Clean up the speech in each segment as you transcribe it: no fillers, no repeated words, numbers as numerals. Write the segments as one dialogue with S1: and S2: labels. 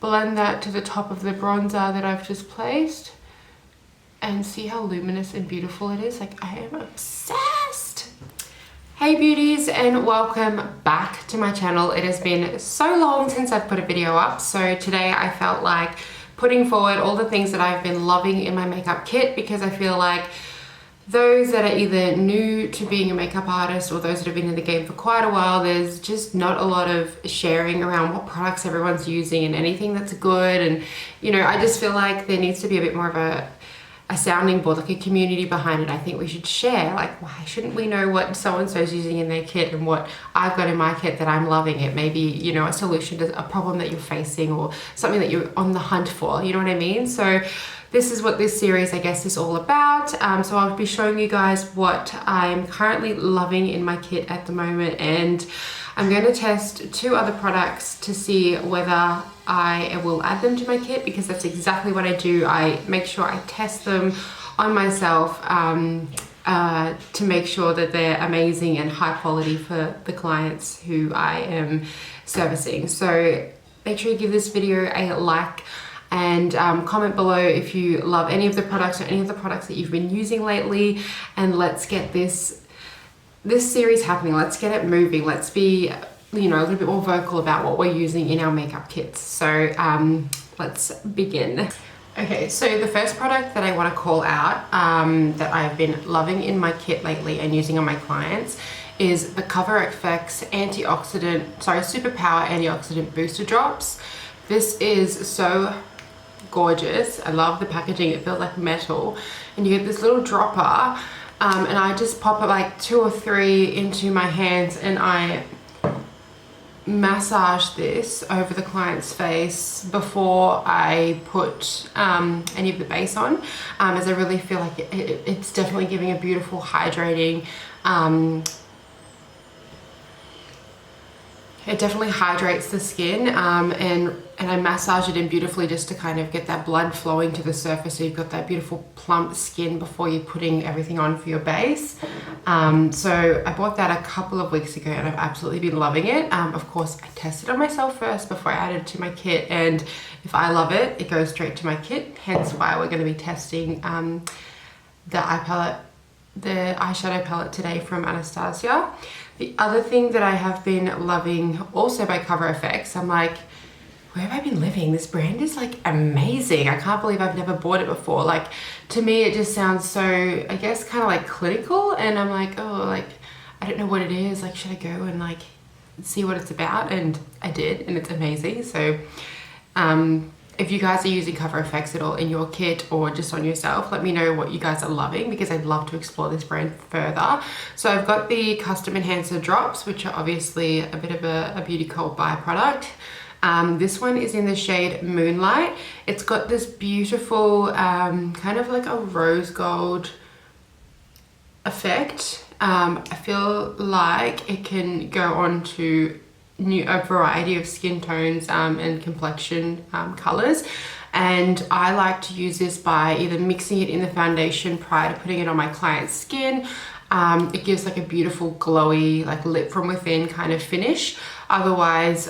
S1: blend that to the top of the bronzer that I've just placed. And see how luminous and beautiful it is? Like, I am obsessed. Hey beauties, and welcome back to my channel. It has been so long since I've put a video up, so today I felt like putting forward all the things that I've been loving in my makeup kit, because I feel like those that are either new to being a makeup artist or those that have been in the game for quite a while, there's just not a lot of sharing around what products everyone's using and anything that's good. And you know, I just feel like there needs to be a bit more of a sounding board, like a community behind it. I think we should share, like, why shouldn't we know what so-and-so's using in their kit and what I've got in my kit that I'm loving it? Maybe, you know, a solution to a problem that you're facing or something that you're on the hunt for, you know what I mean? So this is what this series, I guess, is all about. So I'll be showing you guys what I'm currently loving in my kit at the moment, and I'm going to test 2 other products to see whether I will add them to my kit, because that's exactly what I do. I make sure I test them on myself to make sure that they're amazing and high quality for the clients who I am servicing. So make sure you give this video a like and comment below if you love any of the products or any of the products that you've been using lately, and let's get this series happening. Let's get it moving. Let's be, you know, a little bit more vocal about what we're using in our makeup kits. So let's begin. Okay, so the first product that I want to call out that I've been loving in my kit lately and using on my clients is the Cover FX Superpower Antioxidant Booster Drops. This is so gorgeous. I love the packaging. It feels like metal, and you get this little dropper, and I just pop it like 2 or 3 into my hands, and I massage this over the client's face before I put any of the base on, as I really feel like it's definitely giving a beautiful hydrating, it definitely hydrates the skin, and I massage it in beautifully just to kind of get that blood flowing to the surface, so you've got that beautiful plump skin before you're putting everything on for your base. So I bought that a couple of weeks ago and I've absolutely been loving it. Of course, I tested it on myself first before I added it to my kit, and if I love it, it goes straight to my kit, hence why we're going to be testing the eyeshadow palette today from Anastasia. The other thing that I have been loving also by Cover FX, I'm like, where have I been living? This brand is like amazing. I can't believe I've never bought it before. Like, to me it just sounds so, I guess, kind of like clinical, and I'm like, oh, like, I don't know what it is. Like, should I go and like see what it's about? And I did, and it's amazing. So if you guys are using Cover FX at all in your kit or just on yourself, let me know what you guys are loving, because I'd love to explore this brand further. So I've got the Custom Enhancer Drops, which are obviously a bit of a Beauty Cult byproduct. This one is in the shade Moonlight. It's got this beautiful kind of like a rose gold effect. I feel like it can go on to a variety of skin tones and complexion colors, and I like to use this by either mixing it in the foundation prior to putting it on my client's skin. It gives like a beautiful glowy, like lit from within kind of finish. Otherwise,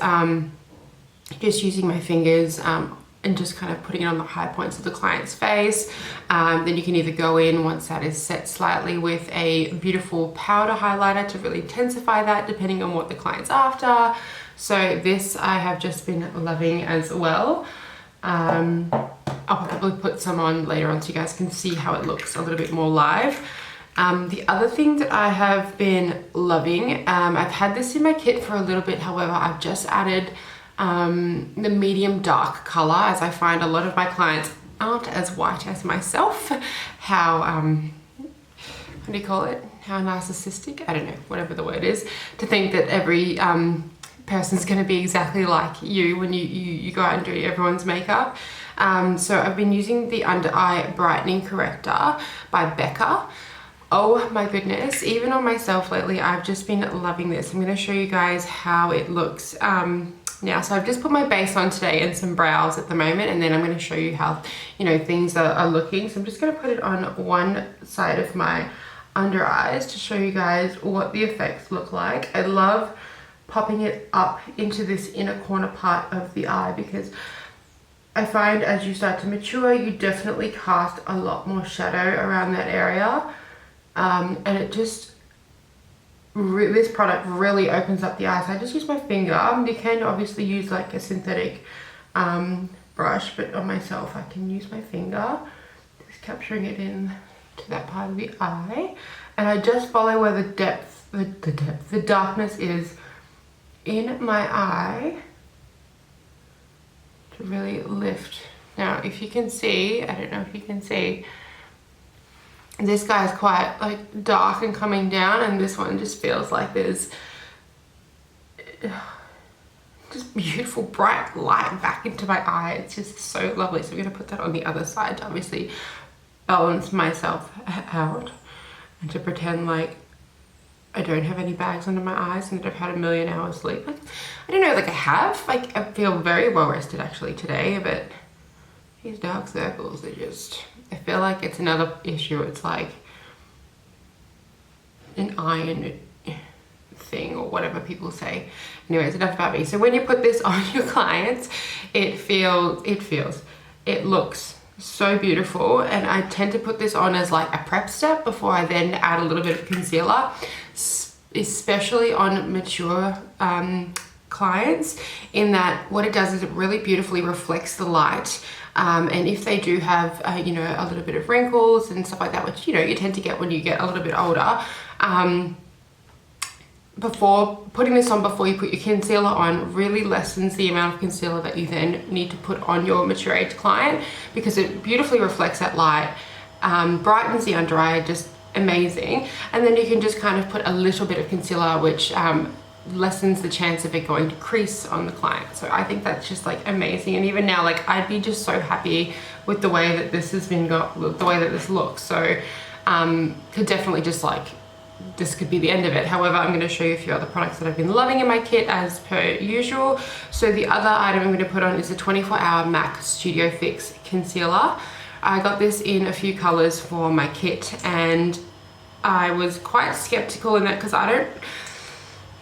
S1: just using my fingers and just kind of putting it on the high points of the client's face. Then you can either go in, once that is set slightly, with a beautiful powder highlighter to really intensify that, depending on what the client's after. So this I have just been loving as well. I'll probably put some on later on so you guys can see how it looks a little bit more live. The other thing that I have been loving, I've had this in my kit for a little bit, however, I've just added the medium dark color, as I find a lot of my clients aren't as white as myself. How, what do you call it? How narcissistic? I don't know, whatever the word is, to think that every person's going to be exactly like you when you go out and do everyone's makeup. So I've been using the Under Eye Brightening Corrector by Becca. Oh my goodness, even on myself lately, I've just been loving this. I'm going to show you guys how it looks now. So I've just put my base on today and some brows at the moment, and then I'm going to show you how, you know, things are looking. So I'm just going to put it on one side of my under eyes to show you guys what the effects look like. I love popping it up into this inner corner part of the eye because I find as you start to mature, you definitely cast a lot more shadow around that area. And it just, this product really opens up the eyes. I just use my finger. You can obviously use like a synthetic brush, but on myself I can use my finger, just capturing it in to that part of the eye. And I just follow where the darkness is in my eye to really lift. Now, if you can see, I don't know if you can see, this guy is quite like dark and coming down, and this one just feels like there's just beautiful bright light back into my eye. It's just so lovely. So I'm gonna put that on the other side to obviously balance myself out and to pretend like I don't have any bags under my eyes and that I've had a million hours sleep. Like, I don't know, like I have. Like, I feel very well rested actually today, but these dark circles, they just, I feel like it's another issue. It's like an iron thing or whatever people say. Anyways, enough about me. So when you put this on your clients, it looks so beautiful, and I tend to put this on as like a prep step before I then add a little bit of concealer, especially on mature clients, in that what it does is it really beautifully reflects the light, and if they do have you know, a little bit of wrinkles and stuff like that, which you know you tend to get when you get a little bit older, before putting this on, before you put your concealer on, really lessens the amount of concealer that you then need to put on your mature age client, because it beautifully reflects that light, brightens the under eye, just amazing. And then you can just kind of put a little bit of concealer, which lessens the chance of it going to crease on the client. So I think that's just like amazing. And even now, like, I'd be just so happy with the way that this has been the way that this looks. So could definitely just like, this could be the end of it. However, I'm going to show you a few other products that I've been loving in my kit as per usual. So the other item I'm going to put on is the 24-hour MAC Studio Fix Concealer. I got this in a few colors for my kit, and I was quite skeptical in that because I'm going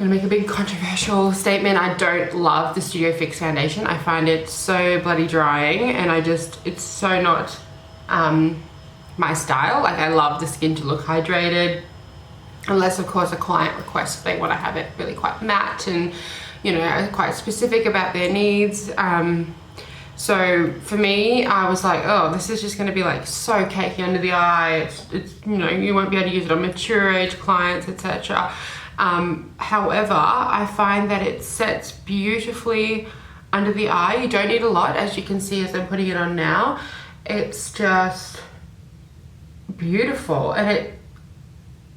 S1: to make a big controversial statement. I don't love the Studio Fix foundation. I find it so bloody drying, and it's so not my style. Like, I love the skin to look hydrated, unless of course a client requests they want to have it really quite matte and, you know, quite specific about their needs. So for me, I was like, oh, this is just going to be like so cakey under the eye. It's you know, you won't be able to use it on mature age clients, etc. However, I find that it sets beautifully under the eye. You don't need a lot, as you can see as I'm putting it on now. It's just beautiful, and it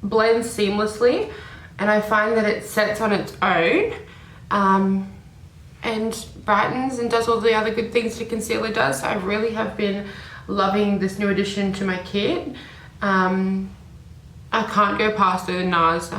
S1: blends seamlessly, and I find that it sets on its own and brightens and does all the other good things that concealer does. So I really have been loving this new addition to my kit. I can't go past the NARS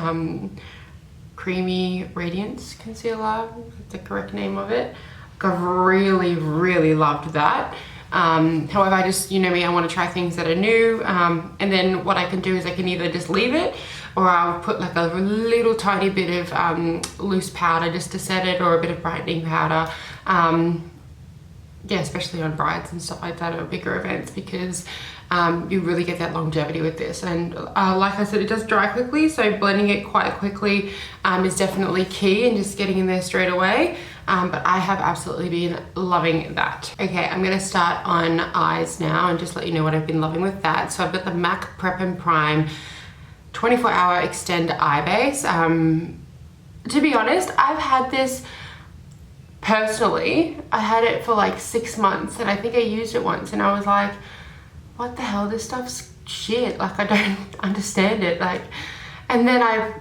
S1: Creamy Radiance Concealer, that's the correct name of it. I've really loved that. However, I just, you know me, I want to try things that are new, and then what I can do is I can either just leave it, or I'll put like a little tiny bit of loose powder just to set it, or a bit of brightening powder, yeah, especially on brides and stuff like that, or bigger events, because you really get that longevity with this. And like I said, it does dry quickly, so blending it quite quickly is definitely key, and just getting in there straight away. But I have absolutely been loving that. Okay, I'm gonna start on eyes now and just let you know what I've been loving with that. So I've got the MAC Prep and Prime 24-hour Extend Eye Base. To be honest, I've had this personally. I had it for like 6 months, and I think I used it once, and I was like, what the hell, this stuff's shit. Like, I don't understand it. Like, and then I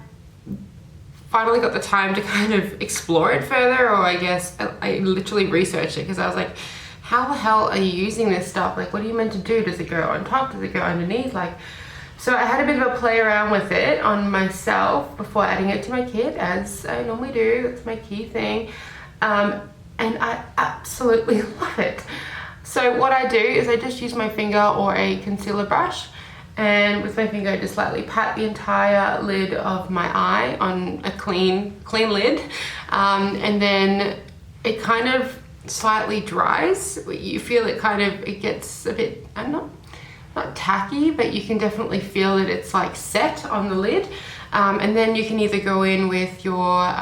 S1: finally got the time to kind of explore it further, or I guess I literally researched it, because I was like, how the hell are you using this stuff? Like, what are you meant to do? Does it go on top? Does it go underneath? Like, so I had a bit of a play around with it on myself before adding it to my kit, as I normally do. It's my key thing. And I absolutely love it. So what I do is I just use my finger or a concealer brush, and with my finger I just lightly pat the entire lid of my eye on a clean lid, and then it kind of slightly dries. You feel it kind of, it gets a bit, I'm not tacky, but you can definitely feel that it's like set on the lid. And then you can either go in with your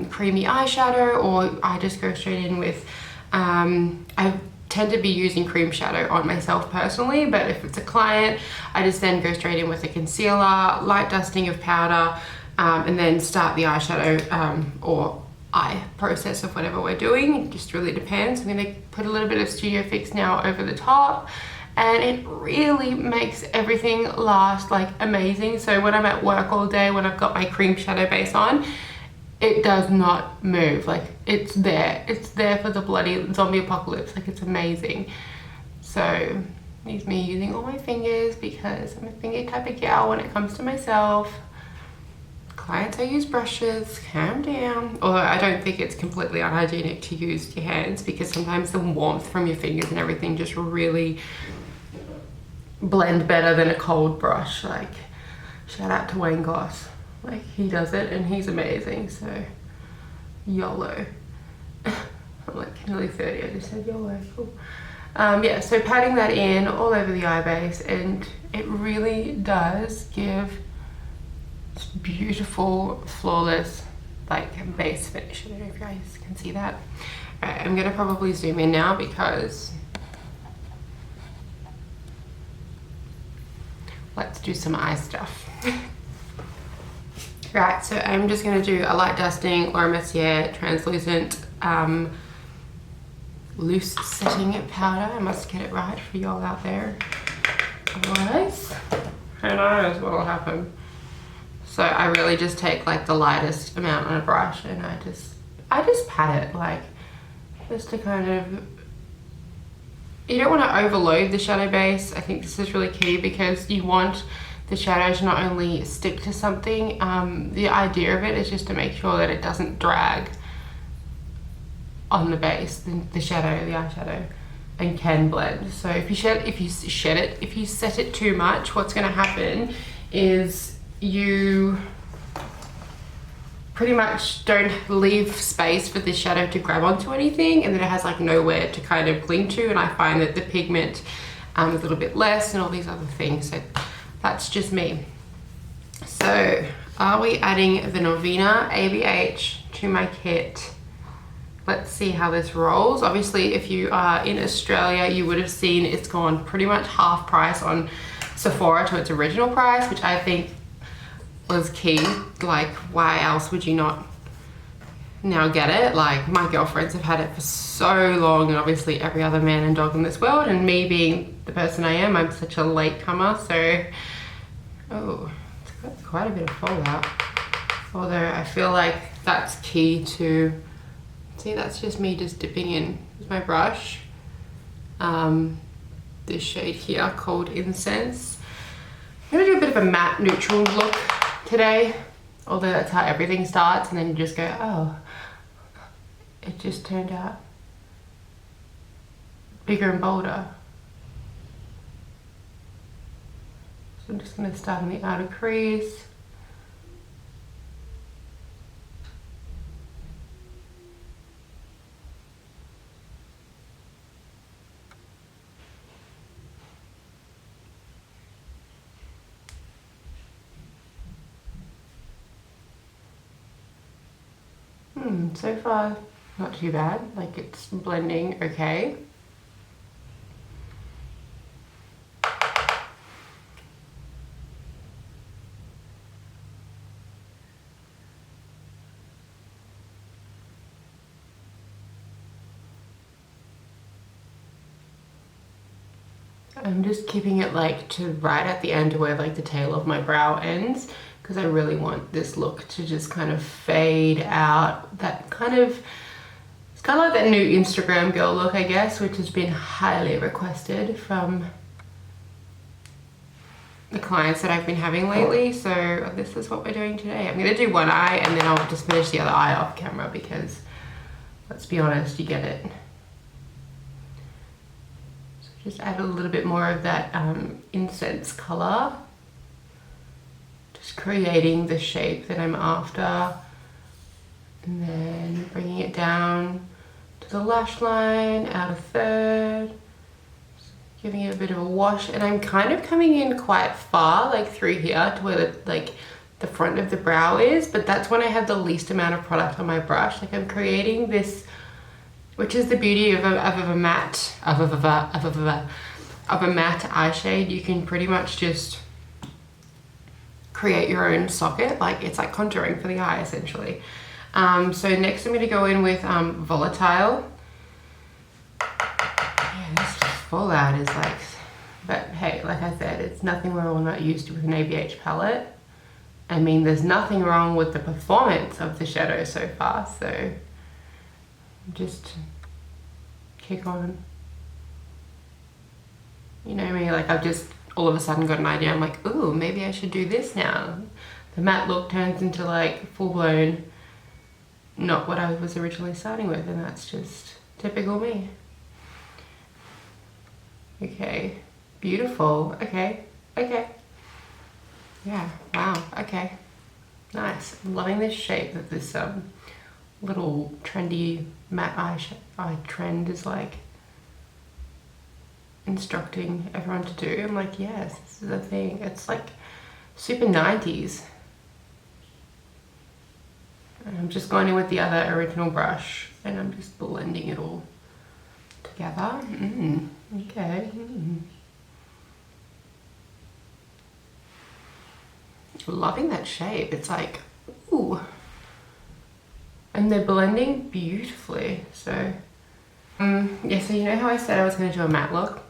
S1: creamy eyeshadow, or I just go straight in with, I tend to be using cream shadow on myself personally, but if it's a client, I just then go straight in with a concealer, light dusting of powder, and then start the eyeshadow or eye process of whatever we're doing. It just really depends. I'm gonna put a little bit of Studio Fix now over the top, and it really makes everything last like amazing. So when I'm at work all day, when I've got my cream shadow base on, it does not move. Like, it's there for the bloody zombie apocalypse. Like, it's amazing. So it's me using all my fingers because I'm a finger type of gal when it comes to myself. Clients, I use brushes, calm down. Although I don't think it's completely unhygienic to use your hands, because sometimes the warmth from your fingers and everything just really blend better than a cold brush. Like, shout out to Wayne Goss. Like, he does it and he's amazing. So YOLO. I'm like nearly 30, I just said YOLO. Cool. Yeah, so patting that in all over the eye base, and it really does give beautiful, flawless, like, base finish. I don't know if you guys can see that. Alright, I'm gonna probably zoom in now because let's do some eye stuff. Right, so I'm just gonna do a light dusting Laura Mercier translucent loose setting powder. I must get it right for y'all out there. Otherwise, who knows what'll happen. So I really just take like the lightest amount on a brush, and I just pat it, like, just to kind of, you don't want to overload the shadow base. I think this is really key, because you want the shadow to not only stick to something, the idea of it is just to make sure that it doesn't drag on the base, the shadow, the eyeshadow, and can blend. So if you set it too much, what's going to happen is you pretty much don't leave space for the shadow to grab onto anything, and then it has like nowhere to kind of cling to, and I find that the pigment is a little bit less and all these other things. So that's just me. So are we adding the Norvina ABH to my kit? Let's see how this rolls. Obviously, if you are in Australia, you would have seen it's gone pretty much half price on Sephora to its original price, which I think was key. Like, why else would you not now get it? Like, my girlfriends have had it for so long, and obviously every other man and dog in this world, and me being the person I am, I'm such a latecomer. So, oh, it's got quite a bit of fallout. Although I feel like that's key to, see, that's just me just dipping in with my brush. This shade here called Incense. I'm gonna do a bit of a matte neutral look today, although that's how everything starts, and then you just go, oh, it just turned out bigger and bolder. So I'm just going to start on the outer crease. So far, not too bad. Like, it's blending okay. I'm just keeping it like to right at the end where like the tail of my brow ends, because I really want this look to just kind of fade out. That kind of, it's kind of like that new Instagram girl look, I guess, which has been highly requested from the clients that I've been having lately. So this is what we're doing today. I'm gonna do one eye and then I'll just finish the other eye off camera, because let's be honest, you get it. So just add a little bit more of that incense color. Just creating the shape that I'm after, and then bringing it down to the lash line, outer third, giving it a bit of a wash, and I'm kind of coming in quite far, like through here to where the front of the brow is, but that's when I have the least amount of product on my brush. Like I'm creating this, which is the beauty of a matte eye shade. You can pretty much just create your own socket. Like it's like contouring for the eye essentially. So next I'm going to go in with Volatile. Yeah, this fallout is like, but hey, like I said, it's nothing we're all not used to with an ABH palette. I mean, there's nothing wrong with the performance of the shadow so far, so just kick on. You know me, like I've just all of a sudden got an idea. I'm like, ooh, maybe I should do this now. The matte look turns into like full-blown, not what I was originally starting with, and that's just typical me. Okay, beautiful. Okay. Yeah, wow, okay. Nice. I'm loving this shape that this little trendy matte eye trend is like instructing everyone to do. I'm like, yes, this is a thing. It's like super 90s. And I'm just going in with the other original brush and I'm just blending it all together. Okay. Loving that shape. It's like, ooh. And they're blending beautifully. So, yeah, so you know how I said I was going to do a matte look?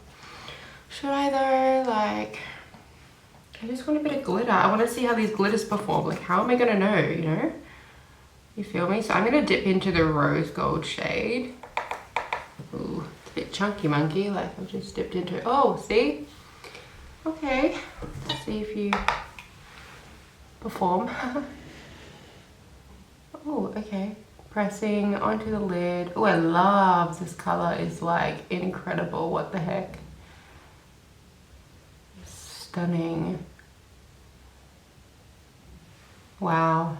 S1: Should I though? Like, I just want a bit of glitter. I want to see how these glitters perform. Like, how am I going to know, you know? You feel me? So I'm going to dip into the rose gold shade. Ooh, it's a bit chunky monkey. Like, I've just dipped into it. Oh, see? Okay. Let's see if you perform. Oh, okay. Pressing onto the lid. Oh, I love this color. It's like incredible. What the heck? Stunning. Wow.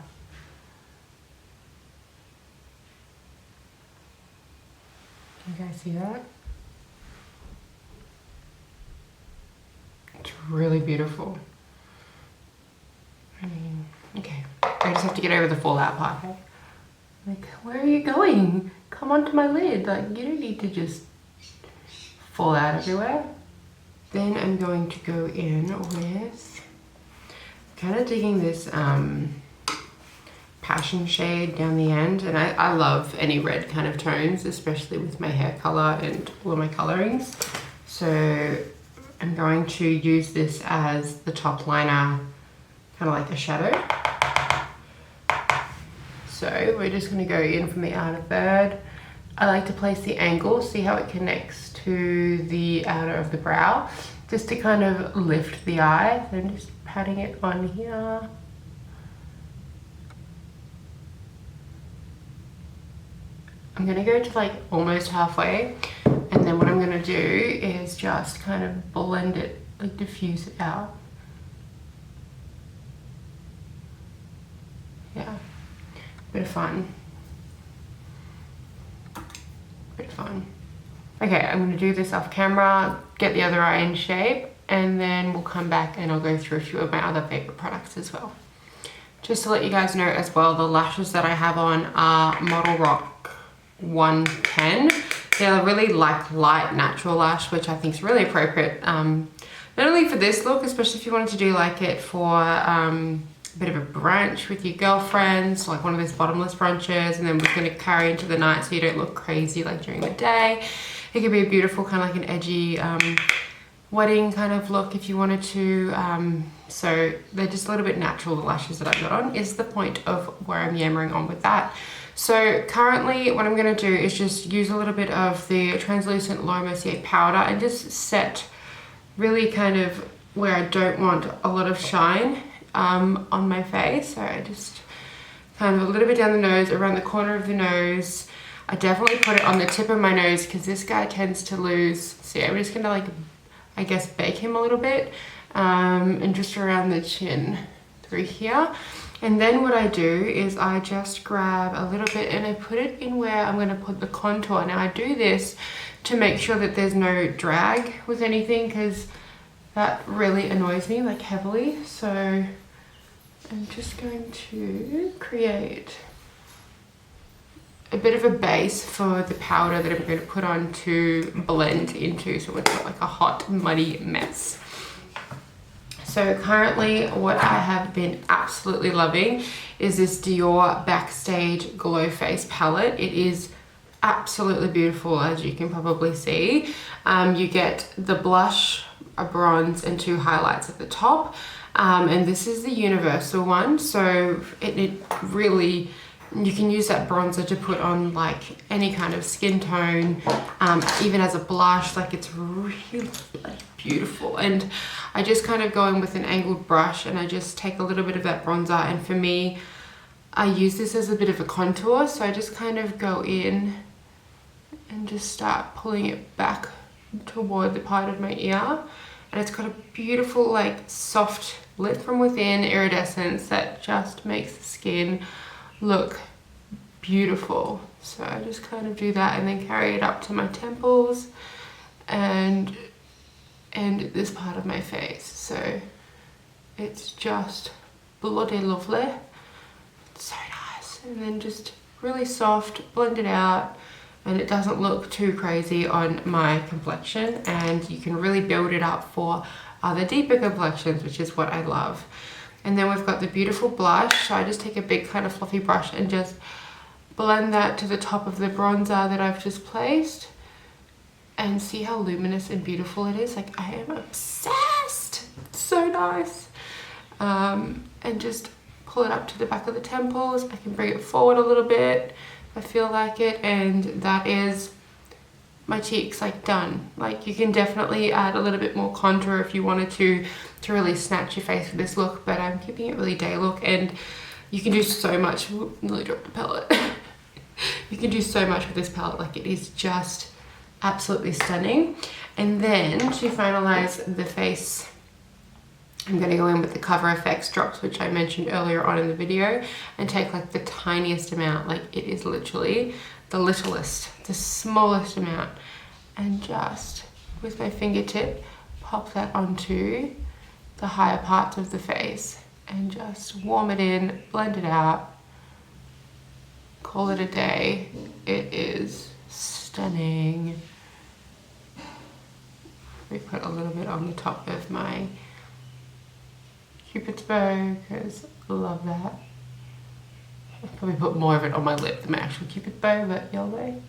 S1: Can you guys see that? It's really beautiful. I mean, okay. I just have to get over the fallout part, okay? Like, where are you going? Come onto my lid. Like, you don't need to just fall out everywhere. Then I'm going to go in with kind of digging this passion shade down the end. And I love any red kind of tones, especially with my hair color and all of my colorings. So I'm going to use this as the top liner, kind of like a shadow. So we're just going to go in from the outer third. I like to place the angle, see how it connects to the outer of the brow, just to kind of lift the eye. So I'm just patting it on here. I'm going to go to like almost halfway, and then what I'm going to do is just kind of blend it, like diffuse it out. Yeah. Bit of fun. Bit of fun. Okay, I'm going to do this off camera, get the other eye in shape, and then we'll come back and I'll go through a few of my other favorite products as well. Just to let you guys know as well, the lashes that I have on are Model Rock 110. They're a really like light natural lash, which I think is really appropriate. Not only for this look, especially if you wanted to do like it for bit of a brunch with your girlfriends, like one of those bottomless brunches, and then we're going to carry into the night so you don't look crazy like during the day. It could be a beautiful kind of like an edgy wedding kind of look if you wanted to. So they're just a little bit natural, the lashes that I've got on, is the point of where I'm yammering on with that. So currently what I'm going to do is just use a little bit of the translucent Low Mercier powder and just set really kind of where I don't want a lot of shine on my face. So I just kind of a little bit down the nose, around the corner of the nose. I definitely put it on the tip of my nose because this guy tends to lose. So yeah, I'm just gonna like, I guess, bake him a little bit, and just around the chin through here. And then what I do is I just grab a little bit and I put it in where I'm going to put the contour. Now I do this to make sure that there's no drag with anything, because that really annoys me like heavily. So I'm just going to create a bit of a base for the powder that I'm going to put on to blend into, so it's not like a hot muddy mess. So currently what I have been absolutely loving is this Dior Backstage Glow Face palette. It is absolutely beautiful, as you can probably see. You get the blush, a bronze, and 2 highlights at the top. And this is the universal one, so it really, you can use that bronzer to put on like any kind of skin tone, even as a blush. Like, it's really beautiful. And I just kind of go in with an angled brush and I just take a little bit of that bronzer, and for me, I use this as a bit of a contour. So I just kind of go in and just start pulling it back toward the part of my ear. And it's got a beautiful, like, soft lit from within iridescence that just makes the skin look beautiful. So I just kind of do that and then carry it up to my temples and this part of my face. So it's just bloody lovely. It's so nice. And then just really soft, blend it out, and it doesn't look too crazy on my complexion, and you can really build it up for other deeper complexions, which is what I love. And then we've got the beautiful blush. So I just take a big kind of fluffy brush and just blend that to the top of the bronzer that I've just placed. And see how luminous and beautiful it is? Like, I am obsessed. It's so nice. And just pull it up to the back of the temples. I can bring it forward a little bit if I feel like it. And that is my cheeks, like, done. Like, you can definitely add a little bit more contour if you wanted to really snatch your face with this look, but I'm keeping it really day look. And you can do so much. Whoop, nearly dropped the palette. You can do so much with this palette. Like, it is just absolutely stunning. And then to finalize the face, I'm going to go in with the Cover FX drops, which I mentioned earlier on in the video, and take like the tiniest amount. Like, it is literally the littlest, the smallest amount, and just with my fingertip pop that onto the higher parts of the face and just warm it in, blend it out, call it a day. It is stunning. We put a little bit on the top of my Cupid's bow because I love that. I'll probably put more of it on my lip than my actual Cupid's bow, but yellow.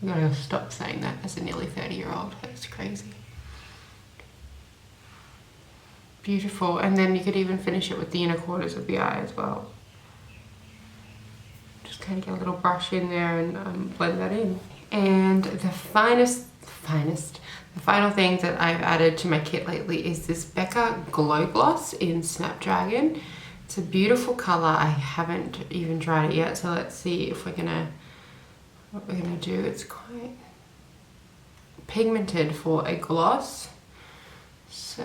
S1: I'm gonna stop saying that as a nearly 30-year-old. That's crazy. Beautiful. And then you could even finish it with the inner corners of the eye as well. Just kind of get a little brush in there and blend that in. And the final thing that I've added to my kit lately is this Becca Glow Gloss in Snapdragon. It's a beautiful color. I haven't even tried it yet, so let's see if what we're gonna do. It's quite pigmented for a gloss. So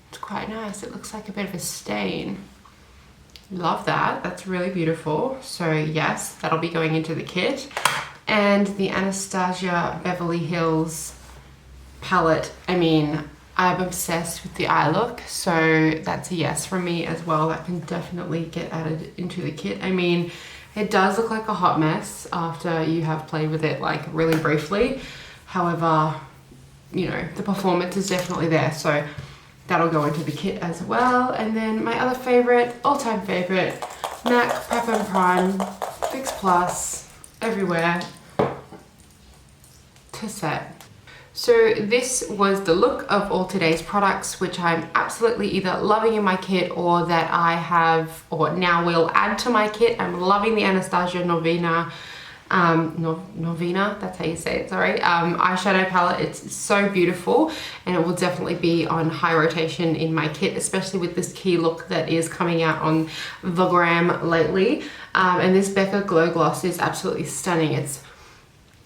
S1: it's quite nice. It looks like a bit of a stain. Love that. That's really beautiful. So yes, that'll be going into the kit. And the Anastasia Beverly Hills palette. I mean, I'm obsessed with the eye look, so that's a yes from me as well. That can definitely get added into the kit. I mean, it does look like a hot mess after you have played with it like really briefly. However, you know, the performance is definitely there, so that'll go into the kit as well. And then my other favorite, all-time favorite, MAC Prep and Prime Fix Plus everywhere to set. So this was the look of all today's products, which I'm absolutely either loving in my kit or that I have or now will add to my kit. I'm loving the Anastasia Norvina Norvina, that's how you say it, sorry, eyeshadow palette. It's so beautiful, and it will definitely be on high rotation in my kit, especially with this key look that is coming out on the gram lately. And this Becca Glow Gloss is absolutely stunning.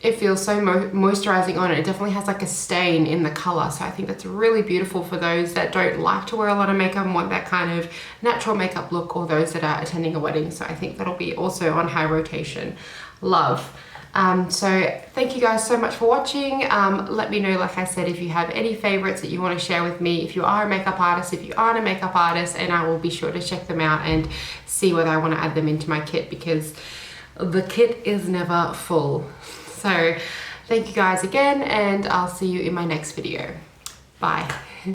S1: It feels so moisturizing on it. It definitely has like a stain in the color, so I think that's really beautiful for those that don't like to wear a lot of makeup and want that kind of natural makeup look, or those that are attending a wedding. So I think that'll be also on high rotation. Love. So thank you guys so much for watching. Let me know, like I said, if you have any favorites that you want to share with me, if you are a makeup artist, if you aren't a makeup artist, and I will be sure to check them out and see whether I want to add them into my kit, because the kit is never full. So thank you guys again, and I'll see you in my next video. Bye.